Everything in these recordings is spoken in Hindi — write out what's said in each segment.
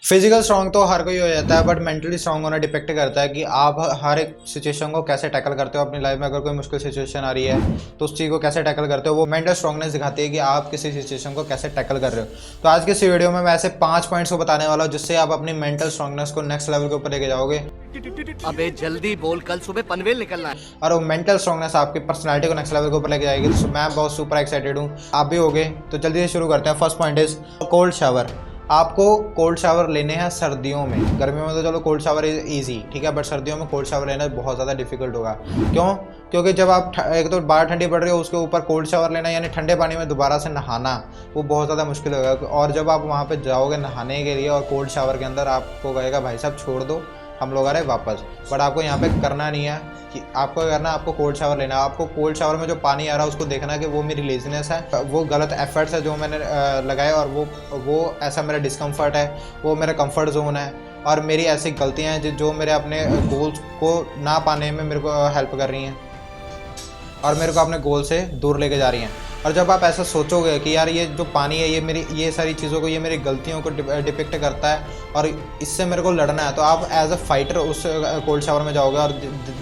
फिजिकल स्ट्रांग तो हर कोई हो जाता है, बट मेंटली स्ट्रांग होना डिपेंड करता है कि आप हर एक सिचुएशन को कैसे टैकल करते हो अपनी लाइफ में। अगर कोई मुश्किल सिचुएशन आ रही है तो उस चीज़ को कैसे टैकल करते हो, वो मेंटल स्ट्रांगनेस दिखाती है कि आप किसी सिचुएशन को कैसे टैकल कर रहे हो। तो आज के इस वीडियो में मैं ऐसे 5 पॉइंट्स को बताने वाला हूँ जिससे आप अपनी मेंटल स्ट्रांगनेस को नेक्स्ट लेवल के ऊपर लेके जाओगे। अबे जल्दी बोल, कल सुबह पनवेल निकलना है। और वो मेंटल स्ट्रांगनेस आपकी पर्सनालिटी को नेक्स्ट लेवल के ऊपर लेके जाएगी। तो मैं बहुत सुपर एक्साइटेड हूँ, आप भी होगे। तो जल्दी से शुरू करते हैं। First point is cold shower. आपको कोल्ड शावर लेने हैं सर्दियों में। गर्मियों में तो चलो कोल्ड शावर इज ईजी, ठीक है, बट सर्दियों में कोल्ड शावर लेना बहुत ज़्यादा डिफिकल्ट होगा। क्यों? क्योंकि जब आप एक तो बाहर ठंडी पड़ रही हो, उसके ऊपर कोल्ड शावर लेना यानी ठंडे पानी में दोबारा से नहाना, वो बहुत ज़्यादा मुश्किल होगा। और जब आप वहाँ पे जाओगे नहाने के लिए और कोल्ड शावर के अंदर आपको कहेगा भाई साहब छोड़ दो, हम लोग आ रहे हैं वापस। बट आपको यहाँ पे करना नहीं है कि आपको करना, आपको कोल्ड शावर लेना है। आपको कोल्ड शावर में जो पानी आ रहा है उसको देखना है कि वो मेरी लेजीनेस है, वो गलत एफर्ट्स है जो मैंने लगाए, और वो ऐसा मेरा डिस्कम्फर्ट है, वो मेरा कंफर्ट जोन है, और मेरी ऐसी गलतियाँ हैं जो मेरे अपने गोल्स को ना पाने में मेरे को हेल्प कर रही हैं और मेरे को अपने गोल से दूर लेके जा रही हैं। और जब आप ऐसा सोचोगे कि यार ये जो पानी है ये सारी चीज़ों को, ये मेरी गलतियों को डिपिक्ट करता है और इससे मेरे को लड़ना है, तो आप एज अ फाइटर उस कोल्ड शावर में जाओगे। और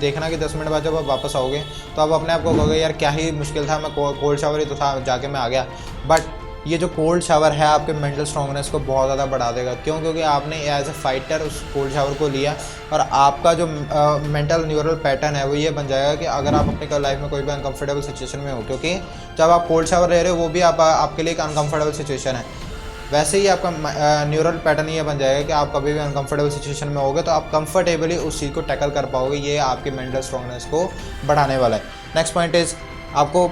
देखना कि 10 मिनट बाद जब आप वापस आओगे तो आप अपने आप को कहोगे यार क्या ही मुश्किल था, मैं कोल्ड शावर ही तो था, जाके मैं आ गया। बट ये जो कोल्ड शावर है आपके मेंटल स्ट्रांगनेस को बहुत ज़्यादा बढ़ा देगा। क्यों? क्योंकि आपने एज ए फाइटर उस कोल्ड शावर को लिया और आपका जो मेंटल न्यूरल पैटर्न है वो ये बन जाएगा कि अगर आप अपनी लाइफ में कोई भी अनकंफर्टेबल सिचुएशन में हो, क्योंकि जब आप कोल्ड शावर ले रहे हो वो भी आपके लिए एक अनकंफर्टेबल सिचुएशन है, वैसे ही आपका न्यूरल पैटर्न ये बन जाएगा कि आप कभी भी अनकंफर्टेबल सिचुएशन में होगे तो आप कंफर्टेबली उस चीज़ को टैकल कर पाओगे। ये आपके मेंटल स्ट्रांगनेस को बढ़ाने वाला है। नेक्स्ट पॉइंट इज आपको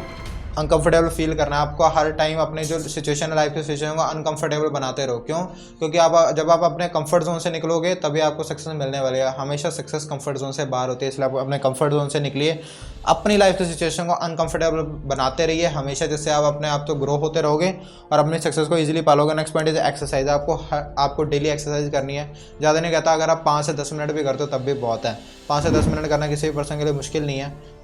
अनकंफर्टेबल फील करना है। आपको हर टाइम अपने जो सिचुएशन है, लाइफ की सिचुएशन को अनकंफर्टेबल बनाते रहो। क्यों? क्योंकि जब आप अपने कंफर्ट जोन से निकलोगे तभी आपको सक्सेस मिलने वाली है। हमेशा सक्सेस कंफर्ट जोन से बाहर होती है, इसलिए आप अपने कंफर्ट जोन से निकलिए, अपनी लाइफ की सिचुएशन को अनकंफर्टेबल बनाते रहिए हमेशा, जिससे आप अपने आप तो ग्रो होते रहोगे और अपनी सक्सेस को ईजिली पालोगे। Next point is exercise. आपको डेली एक्सरसाइज करनी है। ज़्यादा नहीं कहता, अगर आप 5 से 10 मिनट भी करते हो तब भी बहुत है। 5 से 10 मिनट करना किसी भी पर्सन के लिए मुश्किल नहीं है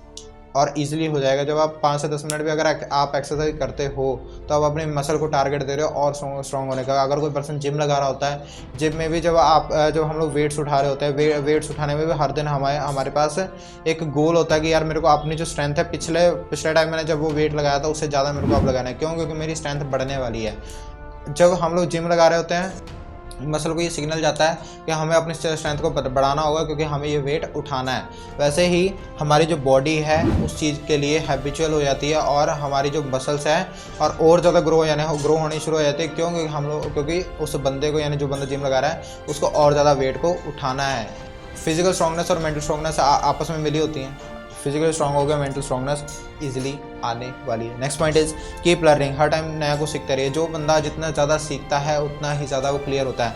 और इजीली हो जाएगा। जब आप 5 से 10 मिनट भी अगर आप एक्सरसाइज करते हो तो आप अपने मसल को टारगेट दे रहे हो और स्ट्रॉन्ग होने का। अगर कोई पर्सन जिम लगा रहा होता है, जिम में भी जब हम लोग वेट्स उठा रहे होते हैं, वेट्स उठाने में भी हर दिन हमारे पास एक गोल होता है कि यार मेरे को अपनी जो स्ट्रेंथ है, पिछले टाइम मैंने जब वो वेट लगाया था उससे ज़्यादा मेरे को अब लगाना है। क्यों? क्योंकि मेरी स्ट्रेंथ बढ़ने वाली है। जब हम लोग जिम लगा रहे होते हैं मसल को ये सिग्नल जाता है कि हमें अपनी स्ट्रेंथ को बढ़ाना होगा क्योंकि हमें ये वेट उठाना है। वैसे ही हमारी जो बॉडी है उस चीज़ के लिए हैबिचुअल हो जाती है और हमारी जो मसल्स हैं और ज़्यादा ग्रो होनी शुरू हो जाती है। क्यों? क्योंकि उस बंदे को, यानी जो बंदा जिम लगा रहा है, उसको और ज़्यादा वेट को उठाना है। फिजिकल स्ट्रांगनेस और मेंटल स्ट्रांगनेस आपस में मिली होती हैं। फिजिकल स्ट्रांग हो गया, मेंटल स्ट्रांगनेस इजीली आने वाली है। Next point is keep learning. Her time नया कुछ सीखते रहिए। जो बंदा जितना ज़्यादा सीखता है उतना ही ज़्यादा वो क्लियर होता है।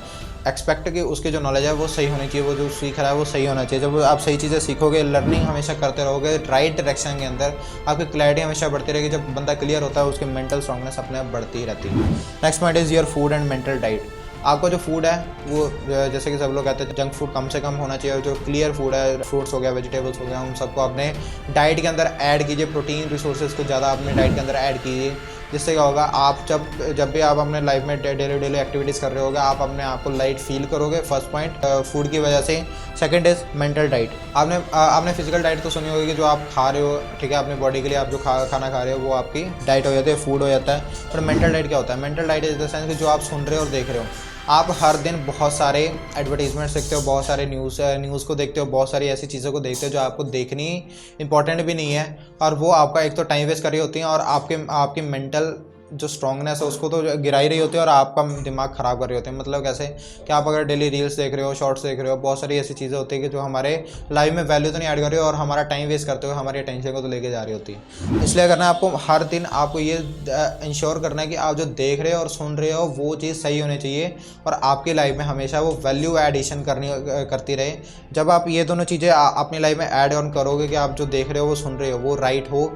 एक्सपेक्ट कि उसकी जो नॉलेज है वो सही होनी चाहिए, वो जो सीख रहा है वो सही होना चाहिए। जब आप सही चीज़ें सीखोगे, लर्निंग हमेशा करते रहोगे राइट डायरेक्शन के अंदर, आपकी क्लैरिटी हमेशा बढ़ती रहेगी। जब बंदा क्लियर होता है उसकी मेंटल स्ट्रांगनेस अपने आप बढ़ती ही रहती है। Next point is your food and mental diet. आपका जो फूड है वो, जैसे कि सब लोग कहते हैं, जंक फूड कम से कम होना चाहिए। जो क्लियर फूड है, फ्रूट्स हो गया, वेजिटेबल्स हो गया, उन सबको अपने डाइट के अंदर ऐड कीजिए। प्रोटीन रिसोर्सेज को ज़्यादा अपने डाइट के अंदर ऐड कीजिए, जिससे क्या होगा, आप जब भी आप अपने लाइफ में डेली एक्टिविटीज़ कर रहे होगे आप अपने आप को लाइट फील करोगे। फर्स्ट पॉइंट फूड की वजह से। Second is mental diet. आपने फिजिकल डाइट तो सुनी होगी कि जो आप खा रहे हो, ठीक है, अपनी बॉडी के लिए आप जो खाना खा रहे हो वो आपकी डाइट हो जाती है, फूड हो जाता है। पर मेंटल डाइट क्या होता है? Mental diet is the sense कि जो आप सुन रहे हो और देख रहे हो। आप हर दिन बहुत सारे एडवर्टीजमेंट्स देखते हो, बहुत सारे न्यूज़ को देखते हो, बहुत सारी ऐसी चीज़ों को देखते हो जो आपको देखनी इंपॉर्टेंट भी नहीं है, और वो आपका एक तो टाइम वेस्ट कर रही होती हैं और आपकी मेंटल जो स्ट्रांगनेस है उसको तो गिरा ही रही होती है और आपका दिमाग ख़राब कर रही होती है। मतलब कैसे कि आप अगर डेली रील्स देख रहे हो, शॉर्ट्स देख रहे हो, बहुत सारी ऐसी चीज़ें होती है कि जो हमारे लाइफ में वैल्यू तो नहीं ऐड कर रही हो और हमारा टाइम वेस्ट करते हुए हमारी अटेंशन को तो लेके जा रही होती है। इसलिए करना है आपको, हर दिन आपको ये इंश्योर करना है कि आप जो देख रहे हो और सुन रहे हो वो चीज़ सही होनी चाहिए और आपकी लाइफ में हमेशा वो वैल्यू एडिशन करती रहे। जब आप ये दोनों चीज़ें अपनी लाइफ में ऐड ऑन करोगे कि आप जो देख रहे हो वो सुन रहे हो वो राइट हो।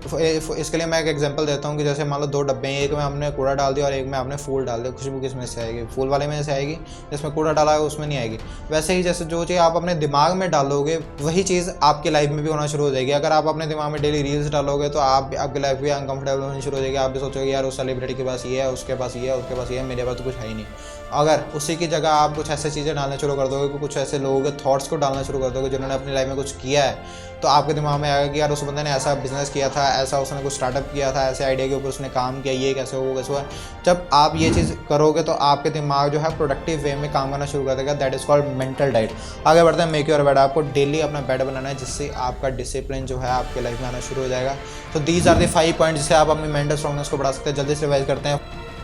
इसके लिए मैं एक एग्जांपल देता हूँ कि जैसे मान लो 2 डब्बे हैं, एक में हमने कूड़ा डाल दिया और एक में आपने फूल डाल दिया। खुशबू किस में से आएगी? फूल वाले में से आएगी, जिसमें कूड़ा डाला है उसमें नहीं आएगी। वैसे ही जैसे जो चीज़ आप अपने दिमाग में डालोगे वही चीज़ आपकी लाइफ में भी होना शुरू हो जाएगी। अगर आप अपने दिमाग में डेली रील्स डालोगे तो आपकी लाइफ भी अनकंफर्टेबल होनी शुरू हो जाएगी। आप भी सोचोगे यार उस सेलिब्रिटी के पास ये है, उसके पास ये है, उसके पास ये है, मेरे पास तो कुछ है ही नहीं। अगर उसी की जगह आप कुछ ऐसी चीज़ें डालना शुरू कर दोगे, कुछ ऐसे लोगों के थॉट्स को डालना शुरू कर दोगे जिन्होंने अपनी लाइफ में कुछ किया है, तो आपके दिमाग में आएगा कि यार उस बंदे ने ऐसा बिजनेस किया था, ऐसा उसने कुछ स्टार्टअप किया था, ऐसे आइडिया के ऊपर उसने काम किया, ये कैसे हुआ कैसे हुआ। जब आप ये चीज़ करोगे तो आपके दिमाग जो है प्रोडक्टिव वे में काम करना शुरू कर देगा। That is called mental diet. आगे बढ़ते हैं मेक योर बेड। आपको डेली अपना बेड बनाना है जिससे आपका डिसिप्लिन जो है आपके लाइफ में आना शुरू हो जाएगा। तो दीज आर द 5 पॉइंट जिससे आप अपनी मेंटल स्ट्रॉन्गनेस को बढ़ा सकते हैं। जल्दी से रिवाइज करते हैं।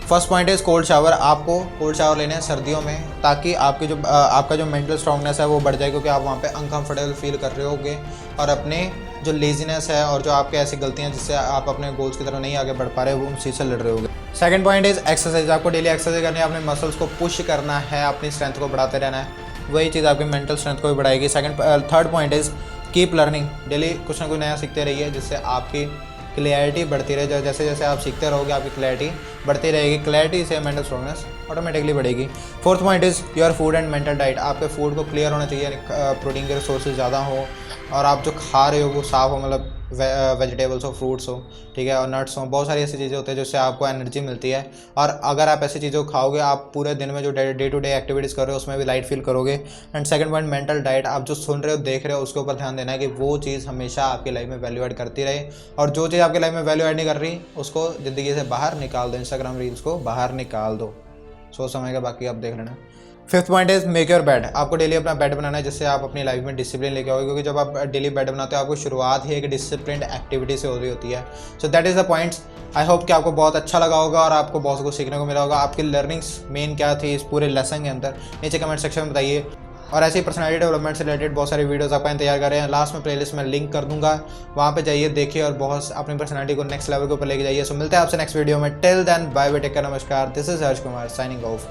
First point is cold shower. आपको कोल्ड शावर लेने हैं सर्दियों में ताकि आपकी जो आपका जो मेंटल स्ट्रॉन्गनेस है वो बढ़ जाए, क्योंकि आप वहाँ पे अनकंफर्टेबल फील कर रहे होगे और अपने जो लेजीनेस है और जो आपके ऐसी गलतियाँ जिससे आप अपने गोल्स की तरफ नहीं आगे बढ़ पा रहे वो उन चीज़ से लड़ रहे होगे। Second point is exercise. आपको डेली एक्सरसाइज करनी है, अपने मसल्स को पुश करना है, अपनी स्ट्रेंथ को बढ़ाते रहना है। वही चीज़ आपकी मेंटल स्ट्रेंथ को भी बढ़ाएगी। Third point is keep learning. Daily कुछ ना कुछ नया सीखते रहिए जिससे आपकी क्लैरिटी बढ़ती रहे। जैसे जैसे आप सीखते रहोगे आपकी क्लैरिटी बढ़ती रहेगी। क्लैरिटी से मेंटल स्ट्रॉन्गनेस ऑटोमेटिकली बढ़ेगी। Fourth point is your food and mental diet. आपके फूड को क्लियर होना चाहिए, प्रोटीन के रिसोर्सेज ज़्यादा हो और आप जो खा रहे हो वो साफ़ हो, मतलब वेजिटेबल्स हो, फ्रूट्स हो, ठीक है, और नट्स हो। बहुत सारी ऐसी चीज़ें होती हैं जिससे आपको एनर्जी मिलती है। और अगर आप ऐसी चीज़ों को खाओगे आप पूरे दिन में जो डे टू डे एक्टिविटीज़ कर रहे हो उसमें भी लाइट फील करोगे। And second point mental diet. आप जो सुन रहे हो देख रहे हो उसके ऊपर ध्यान देना है कि वो चीज़ हमेशा आपकी लाइफ में वैल्यू ऐड करती रहे, और जो चीज़ आपकी लाइफ में वैल्यू ऐड नहीं कर रही उसको ज़िंदगी से बाहर निकाल दो। इंस्टाग्राम रील्स को बाहर निकाल दो। सोच समझ के बाकी आप देख लेना। Fifth point is make your bed. आपको डेली अपना बेड बनाना है जिससे आप अपनी लाइफ में डिसिप्लिन लेके आओगे, क्योंकि जब आप डेली बेड बनाते हो आपको शुरुआत ही एक डिसिप्लिन्ड एक्टिविटी से हो रही होती है। So that is the points. I hope कि आपको बहुत अच्छा लगा होगा और आपको बहुत कुछ सीखने को मिला होगा। आपकी लर्निंग्स मेन क्या थी इस पूरे लेसन के अंदर, नीचे कमेंट सेक्शन में बताइए। और ऐसे ही पर्सनैलिटी डेवलपमेंट से रिलेटेड बहुत सारी वीडियोस आपका इंतजार कर रहे हैं। लास्ट में प्लेलिस्ट में लिंक कर दूंगा, वहाँ पे जाइए देखिए और बहुत अपनी पर्सनैलिटी को नेक्स्ट लेवल के ऊपर लेके जाइए। सो मिलते हैं आपसे नेक्स्ट वीडियो में। Till then bye bye, take care, नमस्कार। This is Harsh Kumar signing of.